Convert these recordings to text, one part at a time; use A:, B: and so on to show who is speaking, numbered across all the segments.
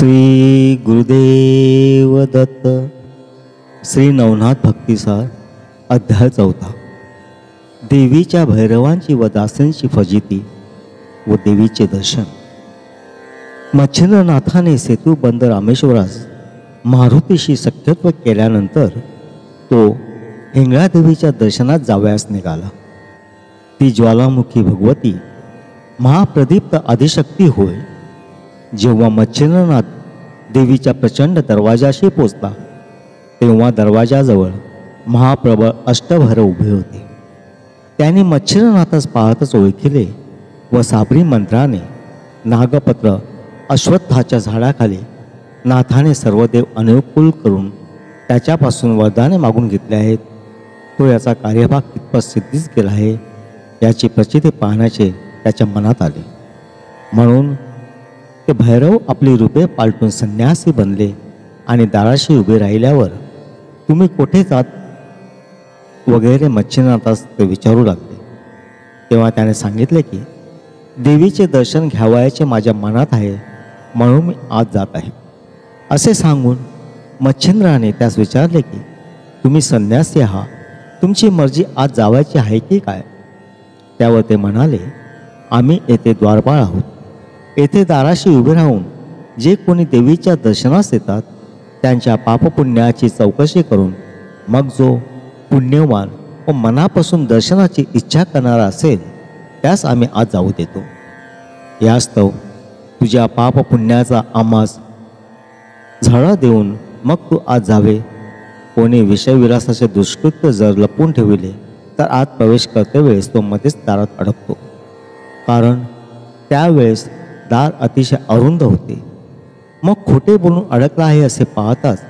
A: श्री गुरुदेव दत्त. श्री नवनाथ भक्तिसार अध्याय 4. देवीच्या भैरवांची व दासींची फजिती व देवीचे दर्शन. मच्छिंद्रनाथाने सेतूबंद रामेश्वरास मारुतीशी सख्यत्व केल्यानंतर तो हिंगळादेवीच्या दर्शनात जावयास निघाला. ती ज्वालामुखी भगवती महाप्रदीप्त आदिशक्ती होय. जेव्हा मच्छिंद्रनाथ देवीच्या प्रचंड दरवाजाशी पोचला तेव्हा दरवाजाजवळ महाप्रबळ अष्टभैरव उभे होते. त्यांनी मच्छिंद्रनाथास पाहतच ओळखले व साबरी मंत्राने नागपत्र अश्वत्थाच्या झाडाखाली नाथाने सर्व देव अनुकूल करून त्याच्यापासून वरदाने मागून घेतले आहेत. तो याचा कार्यभाग कितपत सिद्धीच केला आहे याची प्रचिती पाहण्याचे त्याच्या मनात आले. म्हणून ते भैरव आपली रूपे पालटून संन्यासी बनले आणि दाराशी उभे राहिल्यावर तुम्ही कोठे जात वगैरे मच्छिंद्रनाथास ते विचारू लागले. तेव्हा त्याने सांगितले की देवीचे दर्शन घ्यावयाचे माझ्या मनात आहे म्हणून मी आज जात आहे. असे सांगून मच्छिंद्राने त्यास विचारले की तुम्ही संन्यासी आहात, तुमची मर्जी आज जावायची आहे की काय? त्यावर ते म्हणाले, आम्ही येथे द्वारपाळ आहोत. येथे दाराशी उभे राहून जे कोणी देवीच्या दर्शनास येतात त्यांच्या पापपुण्याची चौकशी करून मग जो पुण्यवान व मनापासून दर्शनाची इच्छा करणारा असेल त्यास आम्ही आज जाऊ देतो. यास्तव तुझ्या पापपुण्याचा आम्हास झळा देऊन मग तू आज जावे. कोणी विषयविलासाचे दुष्कृत्य जर लपवून ठेविले तर आत प्रवेश करतेवेळेस तो मध्येच दारात अडकतो. कारण त्यावेळेस दार अतिशय अरुंद होते. मग खोटे बोलून अडकला आहे असे पाहताच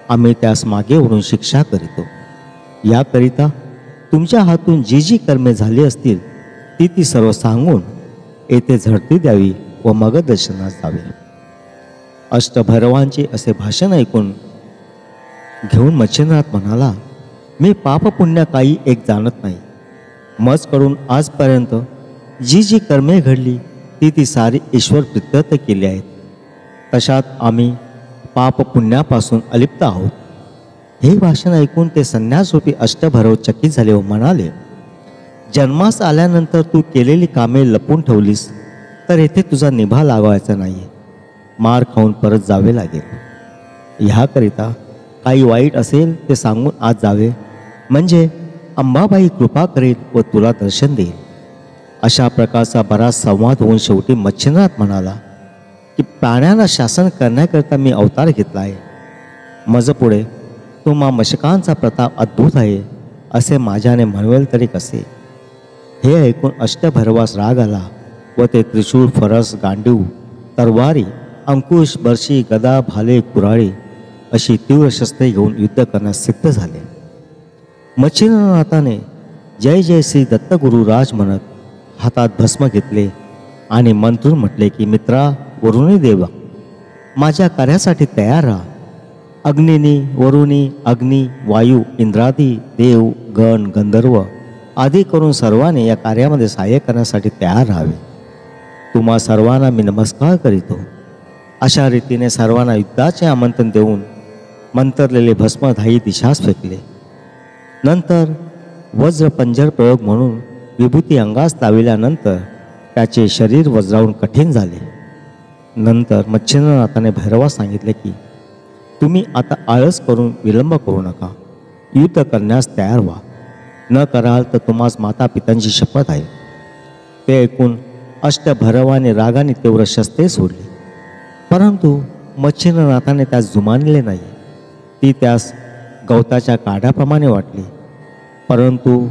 A: आम्ही त्यास मागे ओढून शिक्षा करीतो. याकरिता तुमच्या हातून जी जी कर्मे झाली असतील ती सर्व सांगून येथे झडती द्यावी व मग दर्शनास जावे. अष्टभैरवांचे असे भाषण ऐकून घेऊन मच्छिंद्रनाथ म्हणाला, मी पापपुण्य काही एक जाणत नाही. मजकडून आजपर्यंत जी जी कर्मे घडली ती सारी ईश्वर प्रित्यर्थ केली आहेत. तशात आम्ही पापपुण्यापासून अलिप्त आहोत. हे भाषण ऐकून ते संन्यासरूपी अष्टभैरव चकित झाले व म्हणाले, जन्मास आल्यानंतर तू केलेली कामे लपून ठेवलीस तर येथे तुझा निभा लागायचा नाही. मार खाऊन परत जावे लागेल. ह्याकरिता काही वाईट असेल ते सांगून आज जावे, म्हणजे अंबाबाई कृपा करेल व तुला दर्शन देईल. अशा प्रकारचा बराच संवाद होऊन शेवटी मच्छिंद्रनाथ म्हणाला की प्राण्यांना शासन करण्याकरता मी अवतार घेतला आहे. मज पुढे तो मशकांचा प्रताप अद्भुत आहे असे माझ्याने म्हणवेल तरी कसे? हे ऐकून अष्टभैरवास राग आला व ते त्रिशूळ, फरस, गांडीव, तरवारी, अंकुश, बर्शी, गदा, भाले, कुऱ्हाडी अशी तीव्र शस्त्रे घेऊन युद्ध करण्यास सिद्ध झाले. मच्छिंद्रनाथाने जय जय श्री दत्तगुरु राज म्हणत हातात भस्म घेतले आणि मंत्रून म्हटले की मित्रा, वरुणी देवा, माझ्या कार्यासाठी तयार राहा. अग्निनी, वरुणी, अग्नी, वायू, इंद्रादी, देव, गण, गंधर्व आदी करून सर्वांनी या कार्यामध्ये सहाय्य करण्यासाठी तयार राहावे. तुम्हा सर्वांना मी नमस्कार करीतो. अशा रीतीने सर्वांना युद्धाचे आमंत्रण देऊन मंतरलेले भस्म धाई दिशास फेकले. नंतर वज्र पंजर प्रयोग म्हणून विभूती अंगास लाविल्यानंतर त्याचे शरीर वज्रावून कठीण झाले. नंतर मच्छिंद्रनाथाने भैरवास सांगितले की तुम्ही आता आळस करून विलंब करू नका. युद्ध करण्यास तयार व्हा. न कराल तर तुम्हास माता पित्यांची शपथ आहे. ते ऐकून अष्टभैरवाने रागाने तीव्र शस्त्रे सोडली. परंतु मच्छिंद्रनाथाने त्यास जुमानले नाही. ती त्यास गवताच्या काढ्याप्रमाणे वाटली. परंतु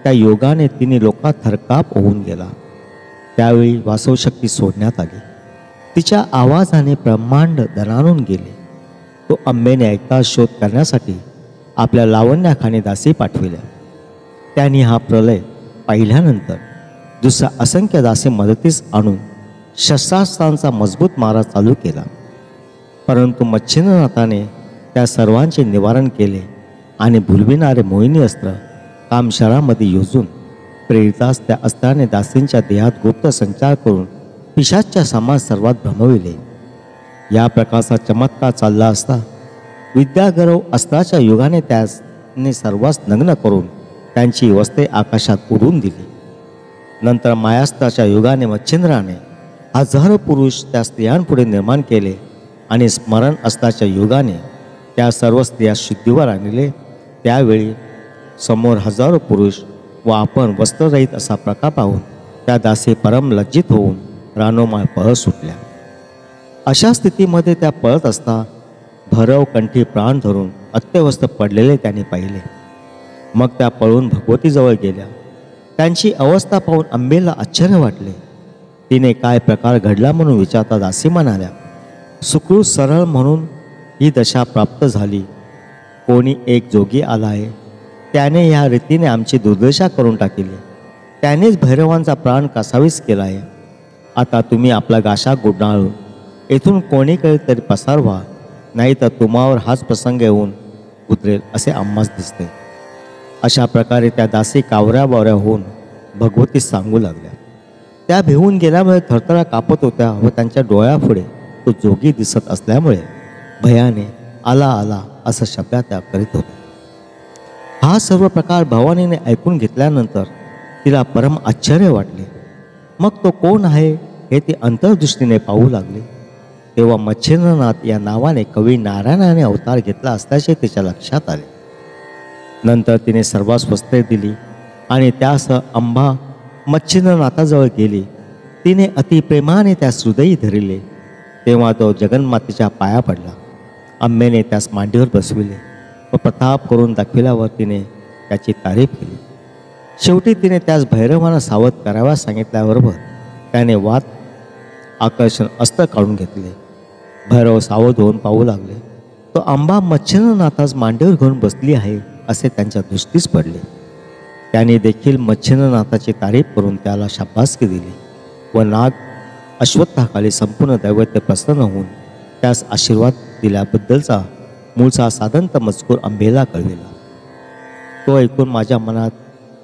A: त्या योगाने तिने लोकात थरकाप होऊन गेला. त्यावेळी वासवशक्ती सोडण्यात आली. तिच्या आवाजाने ब्रह्मांड दणाणून गेले. तो अंबेने ऐकता शोध करण्यासाठी आपल्या लावण्याखाने दासी पाठविल्या. त्यांनी हा प्रलय पाहिल्यानंतर दुसरा असंख्य दासी मदतीस आणून शस्त्रास्त्रांचा मजबूत मारा चालू केला. परंतु मच्छिंद्रनाथाने त्या सर्वांचे निवारण केले आणि भुलविणारे मोहिनी अस्त्र कामशरामध्ये योजून प्रेरितास त्या अस्त्राने दासींच्या देहात गुप्त संचार करून पिशाच्या समान सर्वात भ्रमविले. या प्रकारचा चमत्कार चालला असता विद्यागौरव अस्त्राच्या युगाने त्याने सर्वांस नग्न करून त्यांची वस्त्रे आकाशात उडवून दिली. नंतर मायास्त्राच्या युगाने मच्छिंद्राने हजारो पुरुष त्या स्त्रियांपुढे निर्माण केले आणि स्मरण अस्त्राच्या युगाने त्या सर्व स्त्रिया शुद्धीवर आणले. त्यावेळी समोर हजारो पुरुष व आपण वस्त्ररहित असा प्रकार पाहून त्या दासी परम लज्जित होऊन रानोमाळ पळत सुटल्या. अशा स्थितीमध्ये त्या पळत असता भैरव कंठी प्राण धरून अत्यवस्थ पडलेले त्यांनी पाहिले. मग त्या पळून भगवतीजवळ गेल्या. त्यांची अवस्था पाहून अंबेला आश्चर्य वाटले. तिने काय प्रकार घडला म्हणून विचारता दासी म्हणाल्या, सुकृत सरळ म्हणून ही दशा प्राप्त झाली. कोणी एक जोगी आला आहे, त्याने ह्या रीतीने आमची दुर्दशा करून टाकली. त्यानेच भैरवांचा प्राण कासावीस केला आहे. आता तुम्ही आपला गाशा गुंडाळून येथून कोणीकडे तरी पसारवा, नाही तर तुम्हावर हाच प्रसंग येऊन उतरेल असे आम्हास दिसते. अशा प्रकारे त्या दासी कावऱ्या बावऱ्या होऊन भगवतीस सांगू लागल्या. त्या भिवून गेल्यामुळे थरथरा कापत होत्या व त्यांच्या डोळ्यापुढे तो जोगी दिसत असल्यामुळे भयाने आला आला असं शब्द त्या करीत होत्या. हा सर्व प्रकार भवानीने ऐकून घेतल्यानंतर तिला परम आश्चर्य वाटले. मग तो कोण आहे हे ती अंतर्दृष्टीने पाहू लागली. तेव्हा मच्छिंद्रनाथ या नावाने कवी नारायणाने अवतार घेतला असल्याचे तिच्या लक्षात आले. नंतर तिने सर्वांस वस्त्रे दिली आणि त्यासह अंबा मच्छिंद्रनाथाजवळ गेली. तिने अतिप्रेमाने त्यास हृदयी धरिले. तेव्हा तो जगन्मातेच्या पाया पडला. अंबेने त्यास मांडीवर बसविले व प्रताप करून दाखविल्यावर तिने त्याची तारीफ केली. शेवटी तिने त्यास भैरवांना सावध कराव्यास सांगितल्याबरोबर त्याने वात आकर्षण अस्त्र काढून घेतले. भैरव सावध होऊन पाहू लागले. तो अंबा मच्छिंद्रनाथास मांडीवर घेऊन बसली आहे असे त्यांच्या दृष्टीस पडले. त्याने देखील मच्छिंद्रनाथाची तारीफ करून त्याला शाबासकी दिली व नाग अश्वत्थाखाली संपूर्ण दैवत्य प्रसन्न होऊन त्यास आशीर्वाद दिल्याबद्दलचा मूळचा साधंत मजकूर अंबेला कळविला. तो ऐकून माझ्या मनात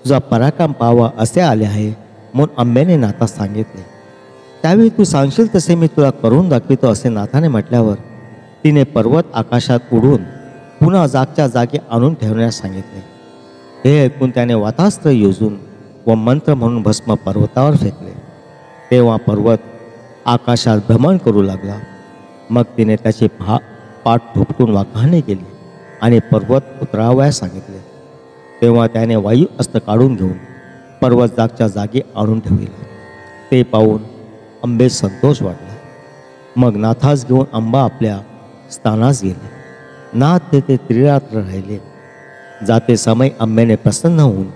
A: तुझा पराक्रम पाहावा असे आले आहे म्हणून अंबेने नाथास सांगितले. त्यावेळी तू सांगशील तसे मी तुला करून दाखवितो असे नाथाने म्हटल्यावर तिने पर्वत आकाशात उडून पुन्हा जागच्या जागी आणून ठेवण्यास सांगितले. हे ऐकून त्याने वातास्त्र योजून व मंत्र म्हणून भस्म पर्वतावर फेकले. तेव्हा पर्वत आकाशात भ्रमण करू लागला. मग तिने त्याची पाठ ठोपटून वाखाणे केली आणि पर्वत उतरावयास सांगितले. तेव्हा त्याने वायू अस्त्र काढून घेऊन पर्वत जागच्या जागी आणून ठेवले. ते पाहून अंबेस संतोष वाटला. मग नाथास घेऊन अंबा आपल्या स्थानास गेले. नाथ तेथे त्रिरात्र राहिले. जाते समय अंबेने प्रसन्न होऊन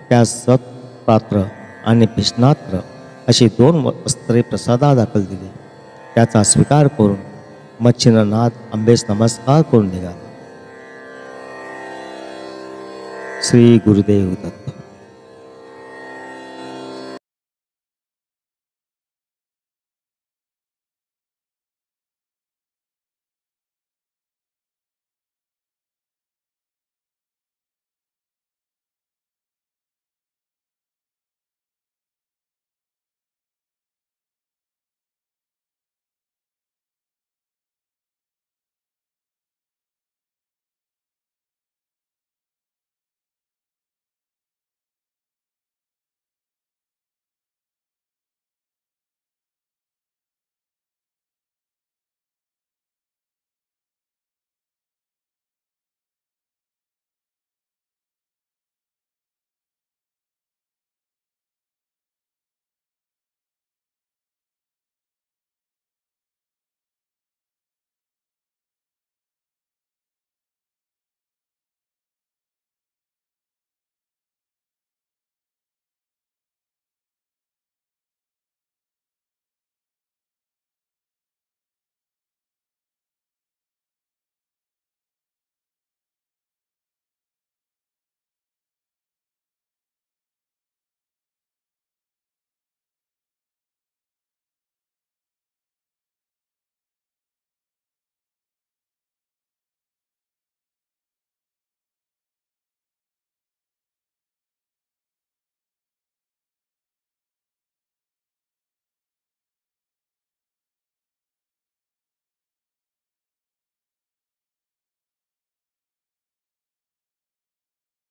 A: त्यास सतपात्र आणि भिष्णात्र अशी 2 वस्त्रे प्रसादादाखल दिली. त्याचा स्वीकार करून मच्छिंद्रनाथ अंबेस नमस्कार करून निघाला. श्री गुरुदेव दत्त.